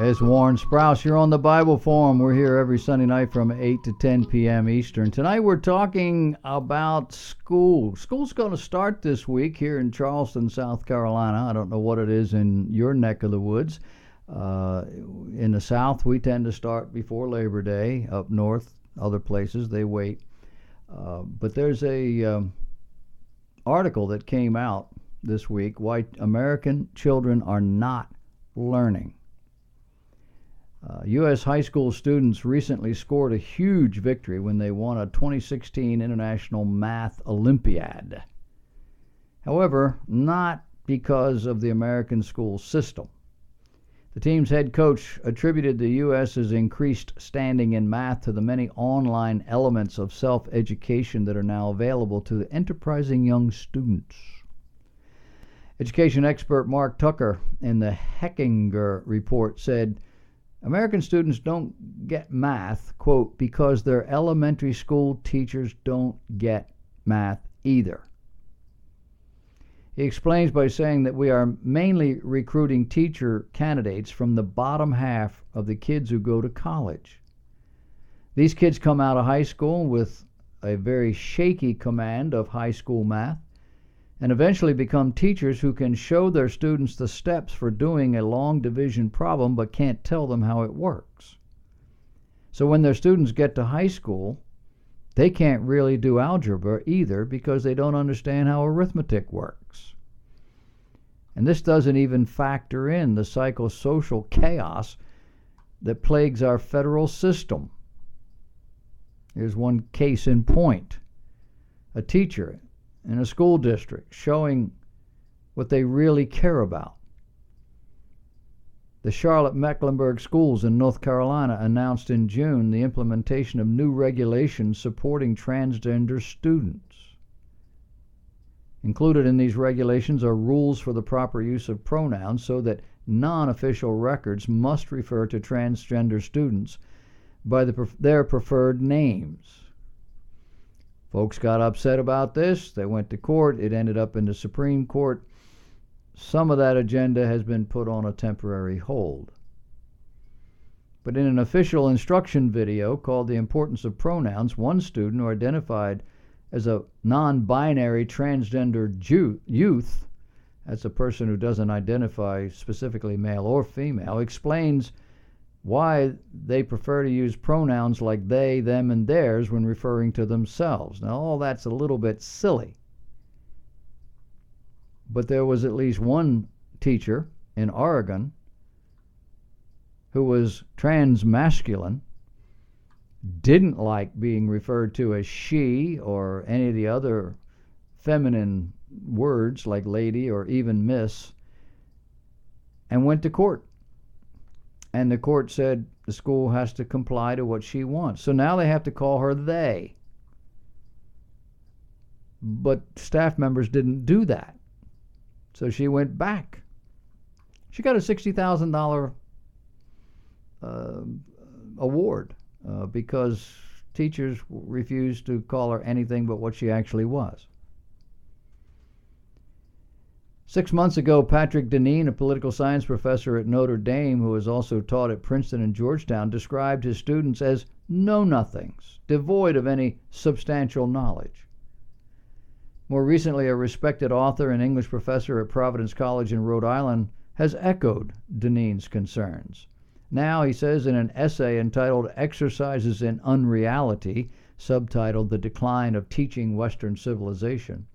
It's Warren Sprouse. You're on the Bible Forum. We're here every Sunday night from 8 to 10 p.m. Eastern. Tonight we're talking about school. School's going to start this week here in Charleston, South Carolina. I don't know what it is in your neck of the woods. In the South, we tend to start before Labor Day. Up north, other places, they wait. But there's a article that came out this week, why American children are not learning. U.S. high school students recently scored a huge victory when they won a 2016 International Math Olympiad. However, not because of the American school system. The team's head coach attributed the U.S.'s increased standing in math to the many online elements of self-education that are now available to the enterprising young students. Education expert Mark Tucker in the Heckinger report said, American students don't get math, quote, because their elementary school teachers don't get math either. He explains by saying that we are mainly recruiting teacher candidates from the bottom half of the kids who go to college. These kids come out of high school with a very shaky command of high school math and eventually become teachers who can show their students the steps for doing a long division problem but can't tell them how it works. So when their students get to high school, they can't really do algebra either because they don't understand how arithmetic works. And this doesn't even factor in the psychosocial chaos that plagues our federal system. Here's one case in point. A teacher in a school district showing what they really care about. The Charlotte-Mecklenburg schools in North Carolina announced in June the implementation of new regulations supporting transgender students. Included in these regulations are rules for the proper use of pronouns so that non-official records must refer to transgender students by their preferred names. Folks got upset about this. They went to court. It ended up in the Supreme Court. Some of that agenda has been put on a temporary hold. But in an official instruction video called The Importance of Pronouns, one student who identified as a non-binary transgender youth, that's a person who doesn't identify specifically male or female, explains why they prefer to use pronouns like they, them, and theirs when referring to themselves. Now, all that's a little bit silly. But there was at least one teacher in Oregon who was transmasculine, didn't like being referred to as she or any of the other feminine words like lady or even miss, and went to court. And the court said the school has to comply to what she wants. So now they have to call her they. But staff members didn't do that. So she went back. She got a $60,000 award because teachers refused to call her anything but what she actually was. 6 months ago, Patrick Deneen, a political science professor at Notre Dame who has also taught at Princeton and Georgetown, described his students as know-nothings, devoid of any substantial knowledge. More recently, a respected author and English professor at Providence College in Rhode Island has echoed Deneen's concerns. Now, he says in an essay entitled Exercises in Unreality, subtitled The Decline of Teaching Western Civilization,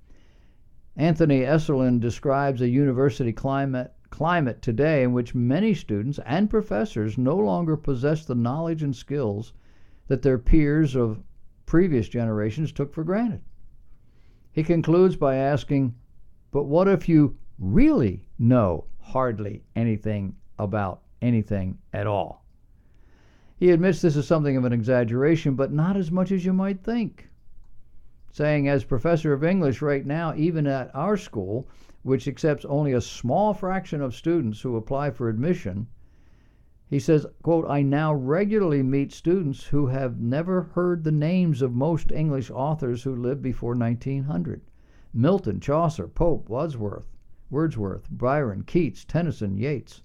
Anthony Esselin describes a university climate today in which many students and professors no longer possess the knowledge and skills that their peers of previous generations took for granted. He concludes by asking, but what if you really know hardly anything about anything at all? He admits this is something of an exaggeration, but not as much as you might think, saying, as professor of English right now, even at our school, which accepts only a small fraction of students who apply for admission, he says, quote, I now regularly meet students who have never heard the names of most English authors who lived before 1900. Milton, Chaucer, Pope, Wordsworth, Byron, Keats, Tennyson, Yeats.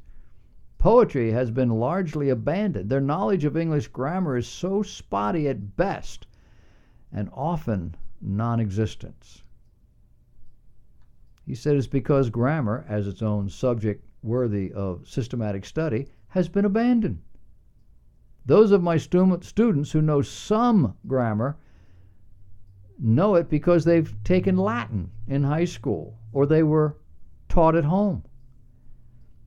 Poetry has been largely abandoned. Their knowledge of English grammar is so spotty at best and often non-existent. He said it's because grammar, as its own subject worthy of systematic study, has been abandoned. Those of my students who know some grammar know it because they've taken Latin in high school or they were taught at home.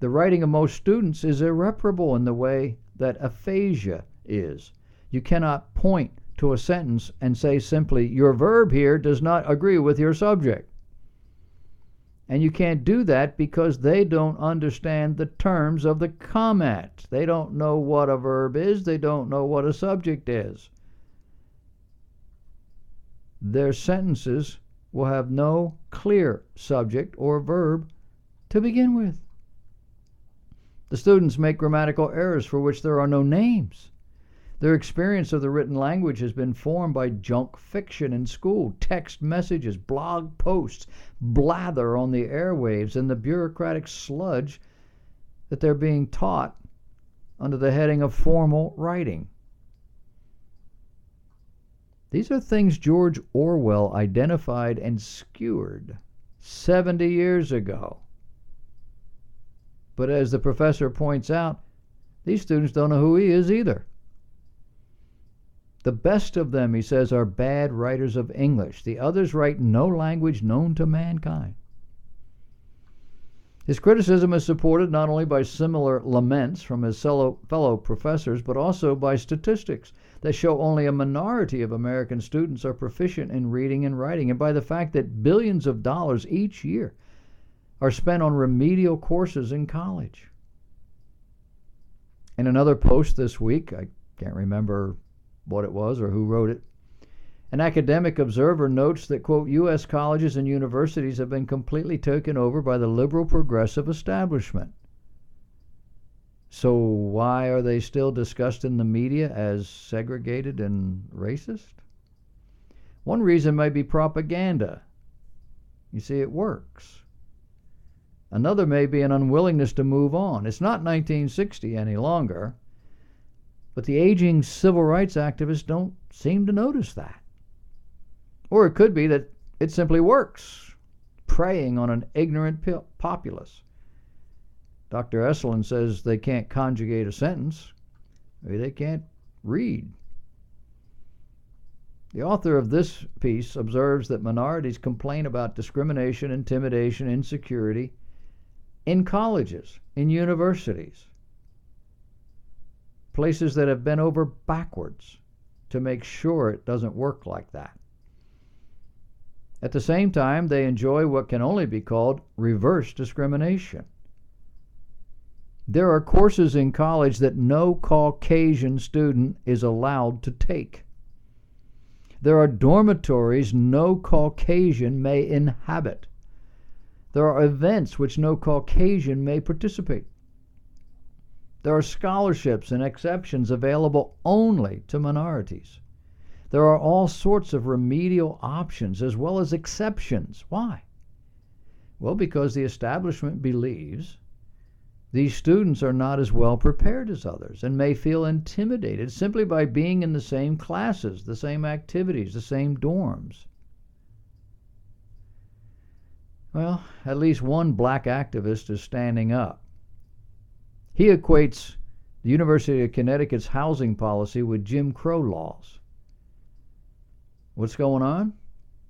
The writing of most students is irreparable in the way that aphasia is. You cannot point to a sentence and say simply, your verb here does not agree with your subject. And you can't do that because they don't understand the terms of the comment. They don't know what a verb is. They don't know what a subject is. Their sentences will have no clear subject or verb to begin with. The students make grammatical errors for which there are no names. Their experience of the written language has been formed by junk fiction in school, text messages, blog posts, blather on the airwaves, and the bureaucratic sludge that they're being taught under the heading of formal writing. These are things George Orwell identified and skewered 70 years ago. But as the professor points out, these students don't know who he is either. The best of them, he says, are bad writers of English. The others write no language known to mankind. His criticism is supported not only by similar laments from his fellow professors, but also by statistics that show only a minority of American students are proficient in reading and writing, and by the fact that billions of dollars each year are spent on remedial courses in college. In another post this week, I can't remember what it was or who wrote it, an academic observer notes that, quote, U.S. colleges and universities have been completely taken over by the liberal progressive establishment. So why are they still discussed in the media as segregated and racist? One reason might be propaganda. You see, it works. Another may be an unwillingness to move on. It's not 1960 any longer, but the aging civil rights activists don't seem to notice that. Or it could be that it simply works, preying on an ignorant populace. Dr. Esselin says they can't conjugate a sentence. Maybe they can't read. The author of this piece observes that minorities complain about discrimination, intimidation, insecurity in colleges, in universities, places that have bent over backwards to make sure it doesn't work like that. At the same time, they enjoy what can only be called reverse discrimination. There are courses in college that no Caucasian student is allowed to take. There are dormitories no Caucasian may inhabit. There are events which no Caucasian may participate. There are scholarships and exceptions available only to minorities. There are all sorts of remedial options as well as exceptions. Why? Well, because the establishment believes these students are not as well prepared as others and may feel intimidated simply by being in the same classes, the same activities, the same dorms. Well, at least one black activist is standing up. He equates the University of Connecticut's housing policy with Jim Crow laws. What's going on?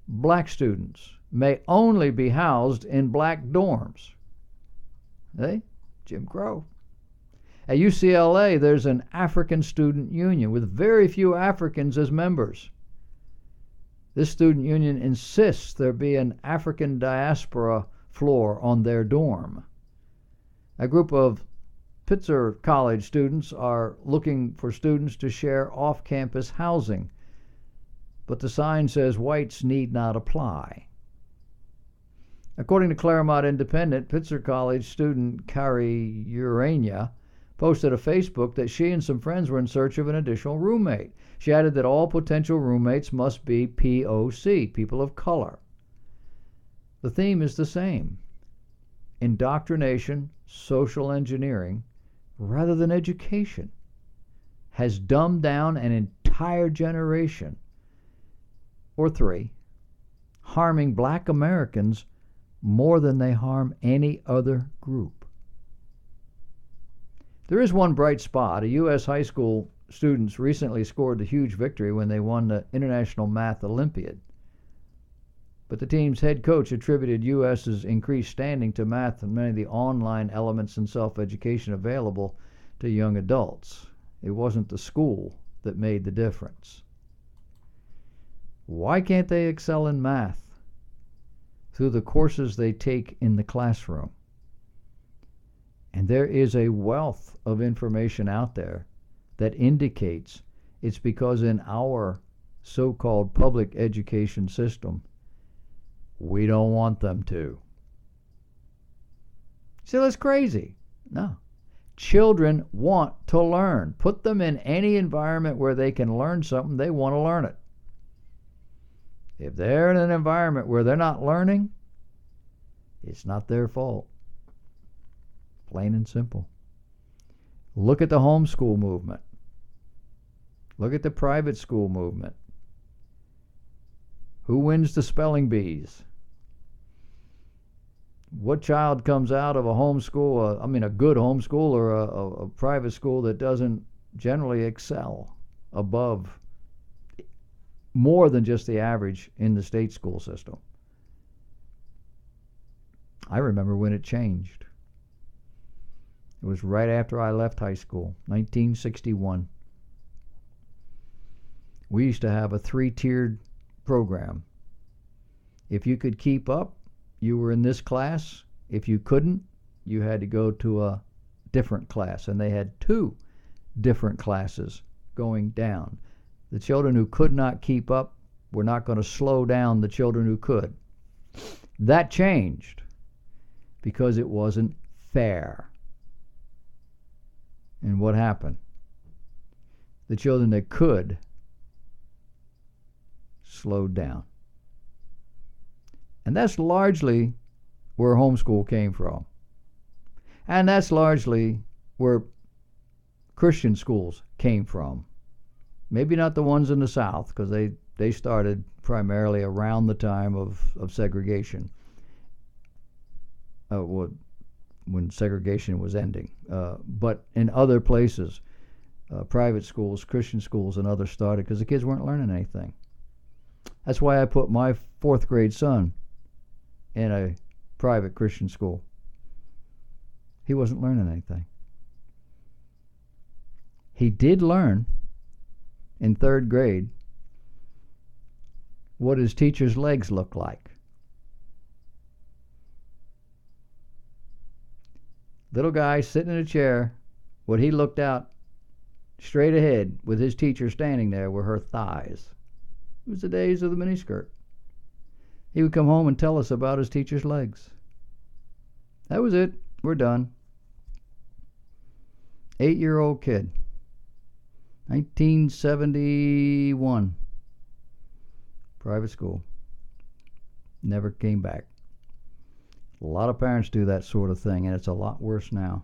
Black students may only be housed in black dorms. Hey, Jim Crow. At UCLA, there's an African student union with very few Africans as members. This student union insists there be an African diaspora floor on their dorm. A group of Pitzer College students are looking for students to share off-campus housing, but the sign says whites need not apply. According to Claremont Independent, Pitzer College student Carrie Urania posted a Facebook that she and some friends were in search of an additional roommate. She added that all potential roommates must be POC, people of color. The theme is the same: indoctrination, social engineering, rather than education has dumbed down an entire generation, or three, harming black Americans more than they harm any other group. There is one bright spot. A U.S. high school students recently scored a huge victory when they won the International Math Olympiad. But the team's head coach attributed U.S.'s increased standing to math and many of the online elements and self-education available to young adults. It wasn't the school that made the difference. Why can't they excel in math? Through the courses they take in the classroom. And there is a wealth of information out there that indicates it's because in our so-called public education system, we don't want them to. See, that's crazy. No. Children want to learn. Put them in any environment where they can learn something, they want to learn it. If they're in an environment where they're not learning, it's not their fault. Plain and simple. Look at the homeschool movement. Look at the private school movement. Who wins the spelling bees? What child comes out of a homeschool, a good homeschool or a private school that doesn't generally excel above more than just the average in the state school system? I remember when it changed. It was right after I left high school, 1961. We used to have a 3-tiered program. If you could keep up, you were in this class. If you couldn't, you had to go to a different class. And they had 2 different classes going down. The children who could not keep up were not going to slow down the children who could. That changed because it wasn't fair. And what happened? The children that could slowed down. And that's largely where homeschool came from. And that's largely where Christian schools came from. Maybe not the ones in the South, because they started primarily around the time of segregation, when segregation was ending. But in other places, private schools, Christian schools, and others started because the kids weren't learning anything. That's why I put my 4th grade son in a private Christian school. He wasn't learning anything. He did learn in 3rd grade what his teacher's legs looked like. Little guy sitting in a chair, what he looked out straight ahead with his teacher standing there were her thighs. It was the days of the miniskirt. He would come home and tell us about his teacher's legs. That was it. We're done. 8-year-old kid. 1971. Private school. Never came back. A lot of parents do that sort of thing, and it's a lot worse now.